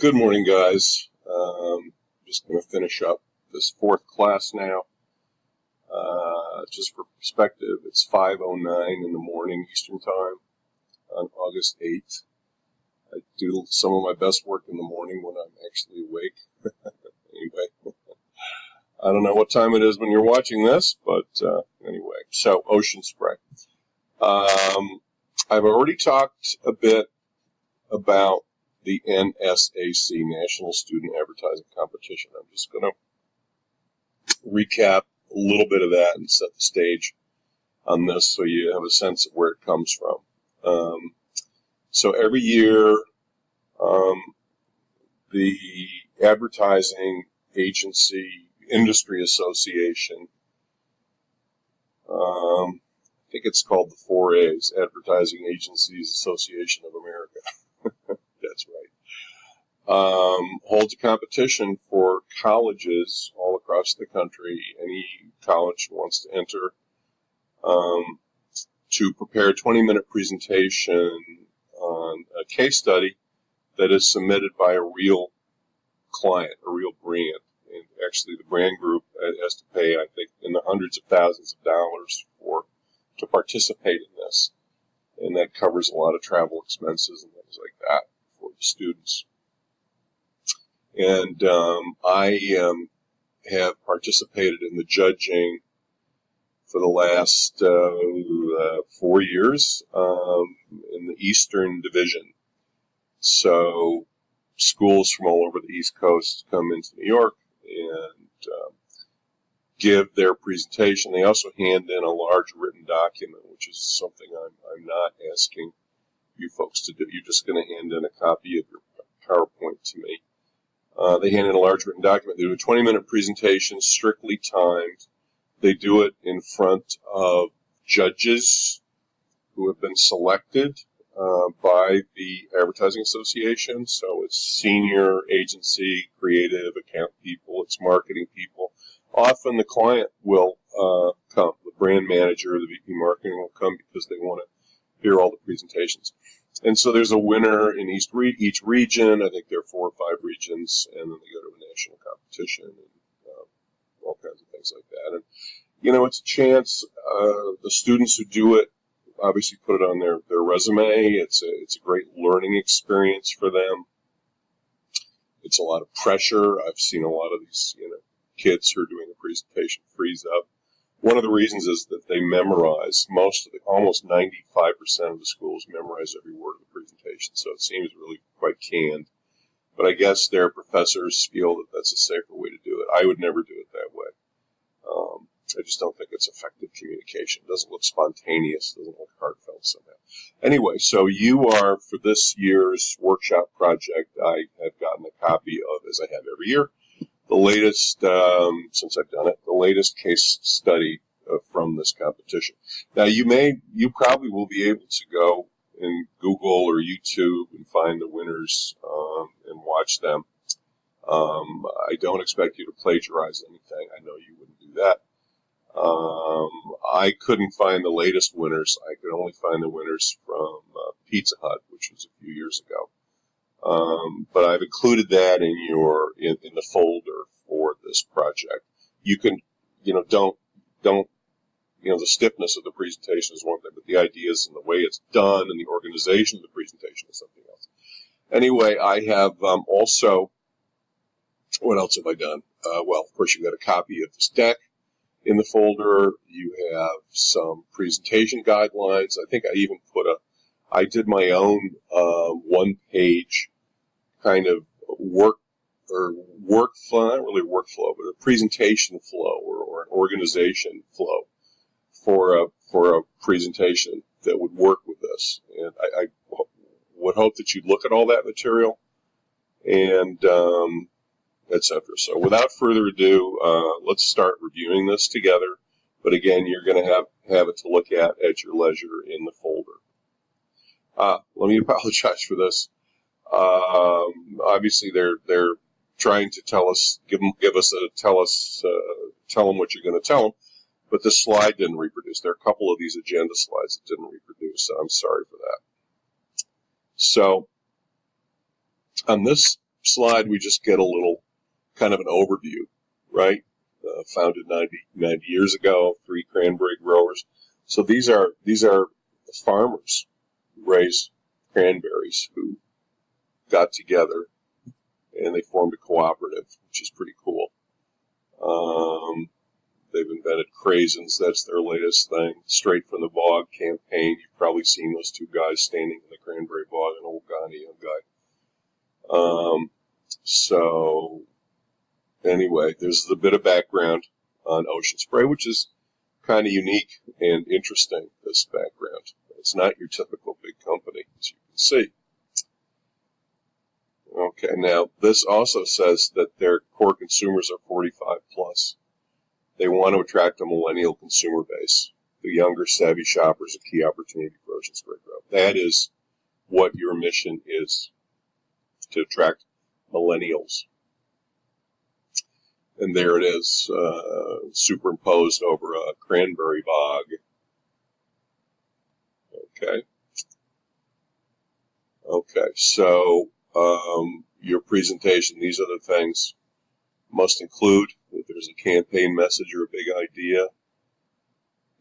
Good morning, guys. Just going to finish up this fourth class now. Just for perspective, it's 5:09 in the morning Eastern Time on August 8th. I do some of my best work in the morning when I'm actually awake. Anyway, I don't know what time it is when you're watching this, but anyway, so ocean spray. I've already talked a bit about the NSAC, National Student Advertising Competition. I'm just going to recap a little bit of that and set the stage on this so you have a sense of where it comes from. So every year, the Advertising Agency Industry Association, I think it's called the 4A's, Advertising Agencies Association of America. That's right. Holds a competition for colleges all across the country. Any college who wants to enter to prepare a 20-minute presentation on a case study that is submitted by a real client, a real brand. And actually, the brand group has to pay, I think, in the hundreds of thousands of dollars to participate in this. And that covers a lot of travel expenses and things like that for the students. And I have participated in the judging for the last 4 years in the Eastern Division. So schools from all over the East Coast come into New York and give their presentation. They also hand in a large written document, which is something I'm not asking you folks to do. You're just going to hand in a copy of your PowerPoint to me. They hand in a large written document. They do a 20-minute presentation, strictly timed. They do it in front of judges who have been selected by the Advertising Association. So it's senior agency, creative, account people, it's marketing people. Often the client will come. The brand manager, the VP marketing will come because they want to hear all the presentations. And so there's a winner in each region. I think there are 4 or 5 regions, and then they go to a national competition and all kinds of things like that. And, you know, it's a chance. The students who do it obviously put it on their resume. It's a great learning experience for them. It's a lot of pressure. I've seen a lot of these, kids who are doing a presentation freeze up. One of the reasons is that they memorize almost 95% of the schools memorize every word of the presentation. So it seems really quite canned. But I guess their professors feel that that's a safer way to do it. I would never do it that way. I just don't think it's effective communication. It doesn't look spontaneous. It doesn't look heartfelt somehow. Anyway, so you are, for this year's workshop project, I have gotten a copy of, as I have every year, the latest, since I've done it, the latest case study from this competition. Now, you probably will be able to go and Google or YouTube and find the winners and watch them. I don't expect you to plagiarize anything. I know you wouldn't do that. I couldn't find the latest winners. I could only find the winners from Pizza Hut, which was a few years ago. But I've included that in the folder for this project. You can, don't, the stiffness of the presentation is one thing, but the ideas and the way it's done and the organization of the presentation is something else. Anyway, I have also, what else have I done? Well, of course, you've got a copy of this deck in the folder. You have some presentation guidelines. I think I even I did my own one-page kind of workflow, not really workflow, but a presentation flow or an organization flow for a presentation that would work with this. And I would hope that you'd look at all that material and etc. So without further ado, let's start reviewing this together. But again, you're going to have it to look at your leisure in the folder. Let me apologize for this. Obviously, they're trying to tell them what you're going to tell them, but this slide didn't reproduce. There are a couple of these agenda slides that didn't reproduce, so I'm sorry for that. So on this slide, we just get a little kind of an overview, right? Founded 90 years ago, 3 cranberry growers. So these are farmers who raise cranberries who got together and they formed a cooperative, which is pretty cool. They've invented craisins. That's their latest thing. Straight from the Bog campaign. You've probably seen those 2 guys standing in the cranberry bog, an old guy and a young guy. So anyway, there's a bit of background on Ocean Spray, which is kind of unique and interesting, this background. It's not your typical big company, as you can see. Okay, now this also says that their core consumers are 45 plus. They want to attract a millennial consumer base. The younger, savvy shopper is a key opportunity for Ocean Spray growth. That is what your mission is, to attract millennials. And there it is, superimposed over a cranberry bog. Okay, so your presentation, these are the things must include that there's a campaign message or a big idea,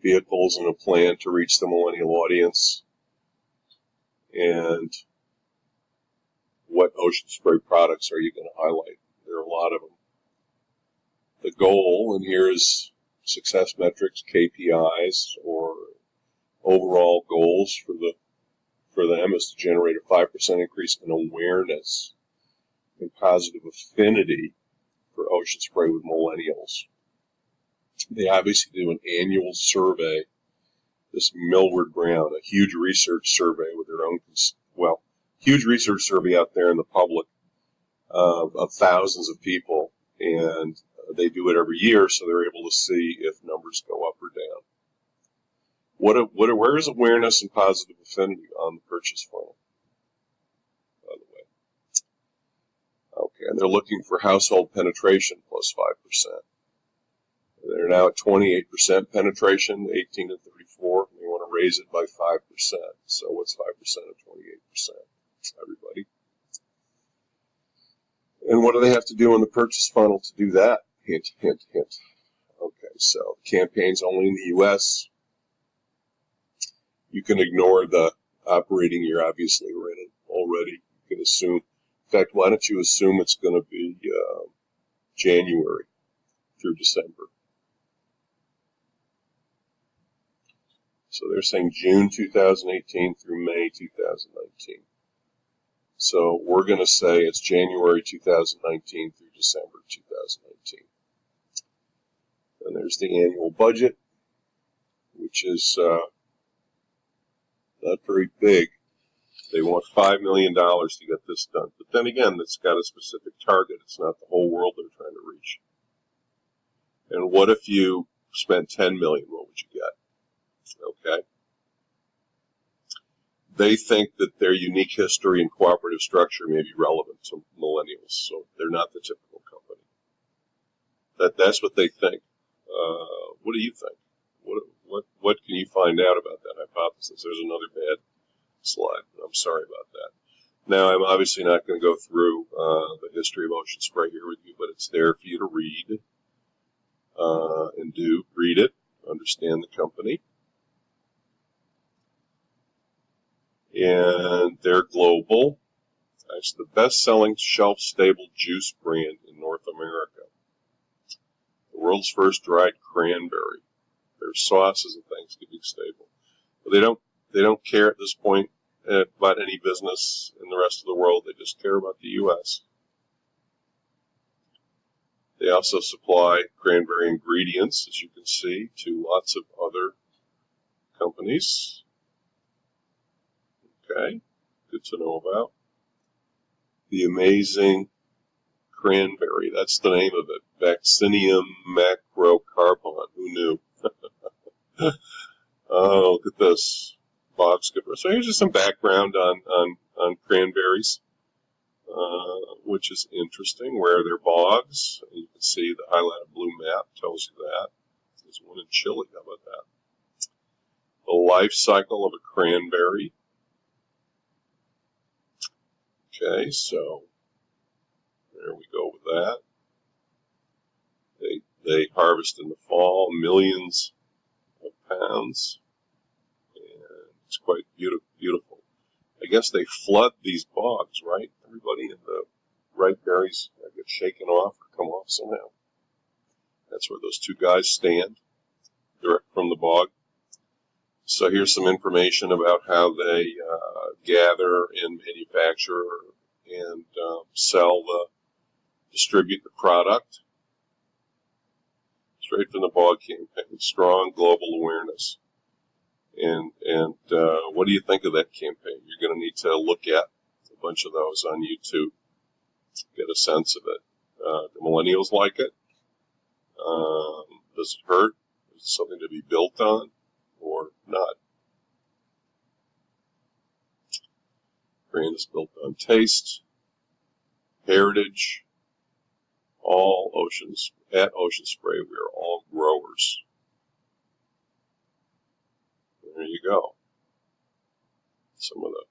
vehicles and a plan to reach the millennial audience, and what Ocean Spray products are you going to highlight? There are a lot of them. The goal, and here is success metrics, KPIs, or overall goals for them, is to generate a 5% increase in awareness and positive affinity for Ocean Spray with millennials. They obviously do an annual survey. This Millward Brown, a huge research survey with their own, huge research survey out there in the public of thousands of people, and they do it every year, so they're able to see if numbers go up or down. Where is awareness and positive affinity on the purchase funnel, by the way? Okay, and they're looking for household penetration plus 5%. They're now at 28% penetration, 18 to 34. They want to raise it by 5%. So what's 5% of 28%? Everybody. And what do they have to do in the purchase funnel to do that? Hint, hint, hint. Okay, so the campaign's only in the U.S. You can ignore the operating year, obviously, we're in it already. You can assume. In fact, why don't you assume it's going to be January through December? So they're saying June 2018 through May 2019. So we're going to say it's January 2019 through December 2019. And there's the annual budget, which is not very big. They want $5 million to get this done. But then again, it's got a specific target. It's not the whole world they're trying to reach. And what if you spent $10 million? What would you get? Okay. They think that their unique history and cooperative structure may be relevant to millennials, so they're not the typical company. That's what they think. What do you think? What can you find out about that hypothesis? There's another bad slide. I'm sorry about that. Now, I'm obviously not going to go through the history of Ocean Spray here with you, but it's there for you to read. And do read it, understand the company. And they're global. It's the best-selling shelf-stable juice brand in North America. The world's first dried cranberry. Their sauces and Thanksgiving staple. But they don't care at this point about any business in the rest of the world. They just care about the U.S. They also supply cranberry ingredients, as you can see, to lots of other companies. Okay, good to know about. The amazing cranberry, that's the name of it. Vaccinium macrocarbon. Who knew? Oh, look at this. Bog skipper. So here's just some background on cranberries, which is interesting. Where are their bogs? You can see the highlighted blue map tells you that. There's one in Chile. How about that? The life cycle of a cranberry. Okay, so There we go with that. They harvest in the fall millions of pounds, and it's quite beautiful. I guess they flood these bogs, right? Everybody in the ripe berries get shaken off or come off somehow. That's where those two guys stand, direct from the bog. So here's some information about how they gather and manufacture and distribute the product. Straight from the bog campaign, strong global awareness. And what do you think of that campaign? You're going to need to look at a bunch of those on YouTube, get a sense of it. Do millennials like it? Does it hurt? Is it something to be built on or not? Brand is built on taste, heritage, all Oceans. At Ocean Spray, we are all growers. There you go. Some of the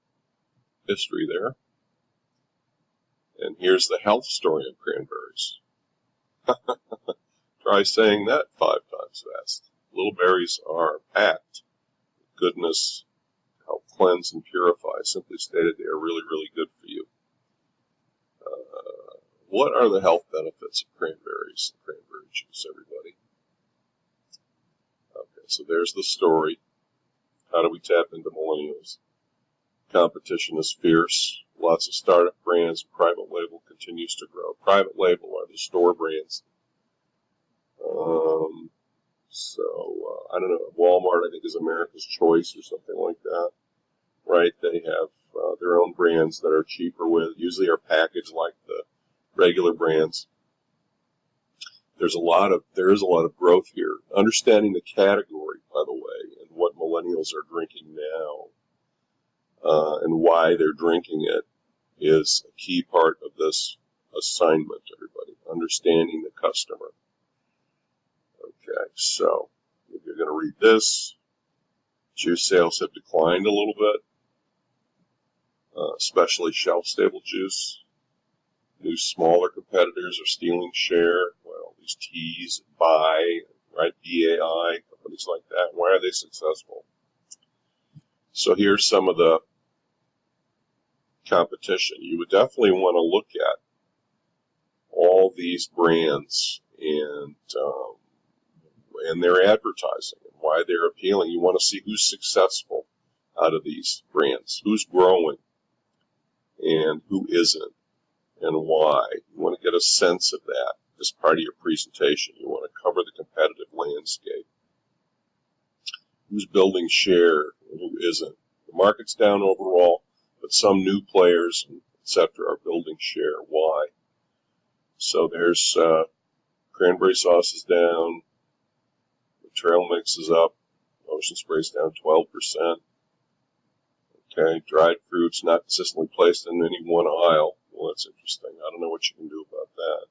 history there. And here's the health story of cranberries. Try saying that 5 times fast. Little berries are packed with goodness, help cleanse and purify. Simply stated, they are really, really good for you. What are the health benefits of cranberries and cranberry juice, everybody? Okay, so there's the story. How do we tap into millennials? Competition is fierce. Lots of startup brands. Private label continues to grow. Private label are the store brands. I don't know. Walmart, I think, is America's Choice or something like that. Right? They have their own brands that are cheaper with. Usually are packaged like the regular brands. There is a lot of growth here. Understanding the category, by the way, and what millennials are drinking now, and why they're drinking it, is a key part of this assignment, everybody. Understanding the customer. Okay, so if you're going to read this, juice sales have declined a little bit, especially shelf-stable juice. New smaller competitors are stealing share. Well, these T's, BAI, right? BAI, companies like that. Why are they successful? So here's some of the competition. You would definitely want to look at all these brands and their advertising and why they're appealing. You want to see who's successful out of these brands, who's growing and who isn't, and why. You want to get a sense of that as part of your presentation. You want to cover the competitive landscape. Who's building share and who isn't. The market's down overall, but some new players, etc., are building share. Why? So there's cranberry sauce is down. The trail mix is up. Ocean Spray's down 12%. Okay, dried fruits not consistently placed in any one aisle. Well, that's interesting. I don't know what you can do about that.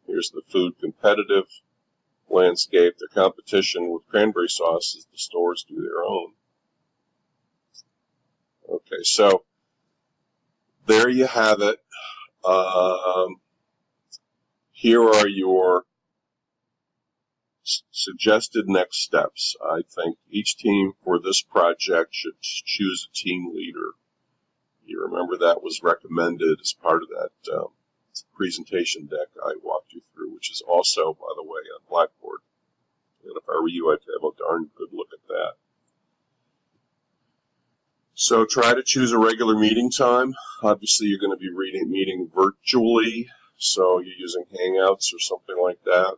Here's the food competitive landscape. Their competition with cranberry sauce is the stores do their own. Okay, so there you have it. Here are your suggested next steps. I think each team for this project should choose a team leader. You remember that was recommended as part of that presentation deck I walked you through, which is also, by the way, on Blackboard. And if I were you, I'd have a darn good look at that. So try to choose a regular meeting time. Obviously, you're going to be meeting virtually, so you're using Hangouts or something like that.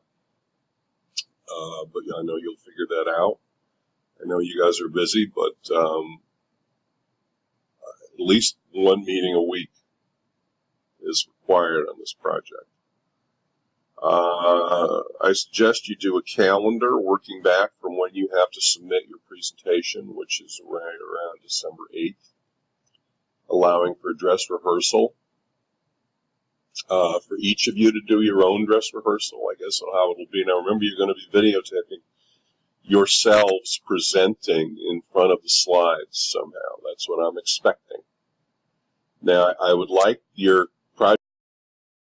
But I know you'll figure that out. I know you guys are busy, but at least one meeting a week is required on this project. I suggest you do a calendar working back from when you have to submit your presentation, which is right around December 8th, allowing for dress rehearsal. For each of you to do your own dress rehearsal, I guess, on how it will be. Now, remember, you're going to be videotaping yourselves presenting in front of the slides somehow. That's what I'm expecting. Now, I would like your project